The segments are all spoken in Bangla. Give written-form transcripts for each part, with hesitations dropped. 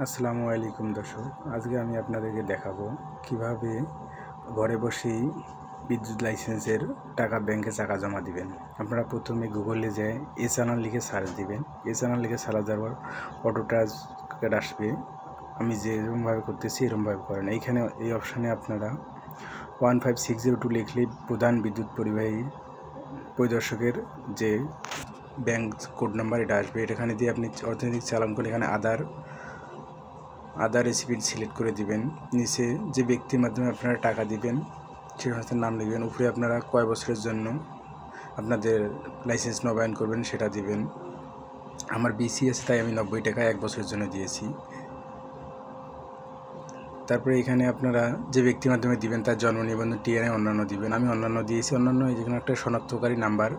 আসসালামু আলাইকুম দর্শক, আজকে আমি আপনাদেরকে দেখাবো কিভাবে ঘরে বসেই বিদ্যুৎ লাইসেন্সের টাকা ব্যাংকে টাকা জমা দিবেন। আপনারা প্রথমে গুগলে যেয়ে এ-চালান লিখে সার্চ দিবেন। এ-চালান লিখে সার্চ দেওয়ার পর অটো টাস্ক আসবে। আমি যেরকমভাবে করতেছি এরকমভাবে করেন। এইখানে এই অপশানে আপনারা 15602 লিখলে প্রধান বিদ্যুৎ পরিবাহী পরিদর্শকের যে ব্যাংক কোড নাম্বার এটা আসবে। এখানে দিয়ে আপনি অর্থনৈতিক চালান করে এখানে আদার রেসিপি সিলেক্ট করে দিবেন। নিচে যে ব্যক্তির মাধ্যমে আপনারা টাকা দিবেন সেই সংস্থার নাম লিখবেন। উপরে আপনারা কয় বছরের জন্য আপনাদের লাইসেন্স নবায়ন করবেন সেটা দিবেন। আমার বিসি আছে তাই আমি 90 টাকা 1 বছরের জন্য দিয়েছি। তারপরে এখানে আপনারা যে ব্যক্তির মাধ্যমে দিবেন তার জন্ম নিবন্ধন, টিআরআই, অন্যান্য দিবেন। আমি অন্যান্য দিয়েছি। অন্যান্য এখানে একটা শনাক্তকারী নাম্বার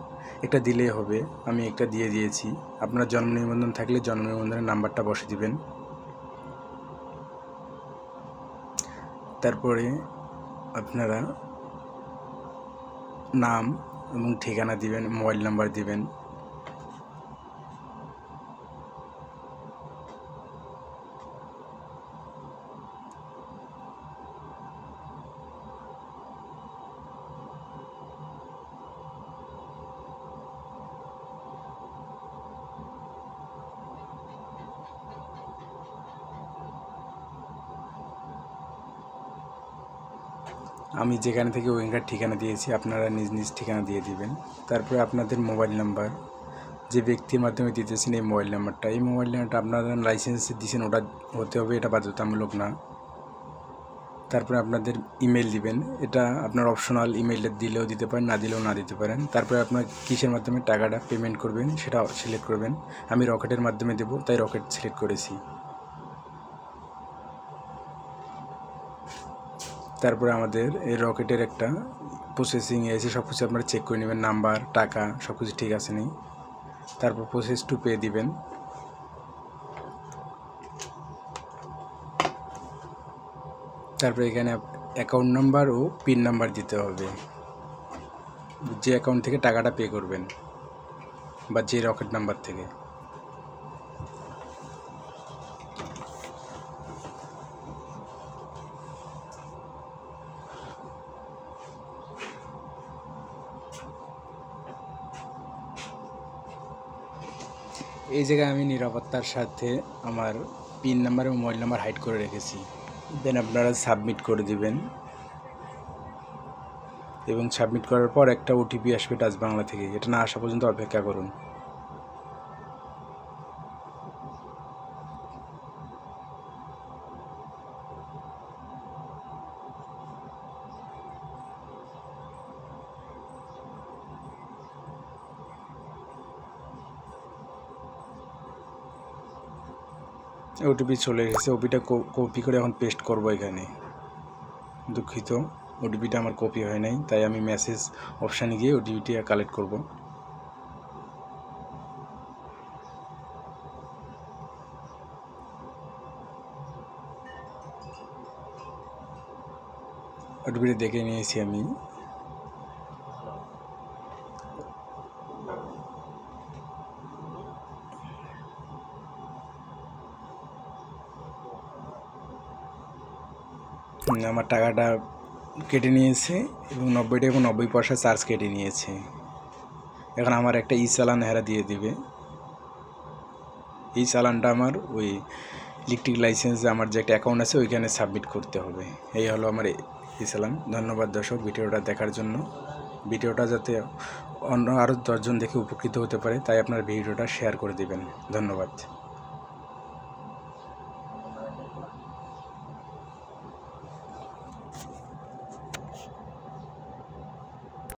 একটা দিলেই হবে, আমি একটা দিয়ে দিয়েছি। আপনার জন্ম নিবন্ধন থাকলে জন্ম নিবন্ধনের নাম্বারটা বসে দিবেন। তারপরে আপনারা নাম এবং ঠিকানা দিবেন, মোবাইল নাম্বার দিবেন। আমি যেখানে থেকে ওইখানকার ঠিকানা দিয়েছি, আপনারা নিজ নিজ ঠিকানা দিয়ে দিবেন। তারপরে আপনাদের মোবাইল নাম্বার, যে ব্যক্তির মাধ্যমে দিতেছেন এই মোবাইল নাম্বারটা আপনারা লাইসেন্সে দিয়েছেন ওটা হতে হবে, এটা বাধ্যতামূলক না। তারপরে আপনাদের ইমেল দিবেন, এটা আপনার অপশনাল, ইমেলটা দিলেও দিতে পারেন, না দিলেও না দিতে পারেন। তারপরে আপনার কিসের মাধ্যমে টাকাটা পেমেন্ট করবেন সেটা সিলেক্ট করবেন। আমি রকেটের মাধ্যমে দেবো তাই রকেট সিলেক্ট করেছি। তারপরে আমাদের এই রকেটের একটা প্রসেসিং এসে সব কিছু আপনারা চেক করে নেবেন, নাম্বার, টাকা সব কিছু ঠিক আছে নি। তারপর প্রসেস টু পে দিবেন। তারপরে এখানে অ্যাকাউন্ট নাম্বার ও পিন নাম্বার দিতে হবে, যে অ্যাকাউন্ট থেকে টাকাটা পে করবেন বা যে রকেট নাম্বার থেকে। এই জায়গায় আমি নিরাপত্তার সাথে আমার পিন নাম্বার এবং মোবাইল নাম্বার হাইড করে রেখেছি। দেন আপনারা সাবমিট করে দিবেন এবং সাবমিট করার পর একটা ওটিপি আসবে টাচ বাংলা থেকে। এটা না আসা পর্যন্ত অপেক্ষা করুন। ওটিপি চলে গেছে। ওটিপিটা কপি করে এখন পেস্ট করব এখানে। দুঃখিত, ওটিপিটা আমার কপি হয় নাই, তাই আমি মেসেজ অপশানে গিয়ে ওটিপিটা কালেক্ট করব। ওটিপিটা দেখে নিয়েছি আমি। আমার টাকাটা কেটে নিয়েছে এবং 90 টাকা এবং 90 পয়সা চার্জ কেটে নিয়েছে। এখন আমার একটা চালান হেরা দিয়ে দিবে। এই চালানটা আমার ওই ইলেকট্রিক লাইসেন্স, আমার যে একটা অ্যাকাউন্ট আছে ওইখানে সাবমিট করতে হবে। এই হলো আমার চালান। ধন্যবাদ দর্শক ভিডিওটা দেখার জন্য। ভিডিওটা যাতে অন্য আরও 10 জন দেখে উপকৃত হতে পারে তাই আপনার ভিডিওটা শেয়ার করে দেবেন। ধন্যবাদ।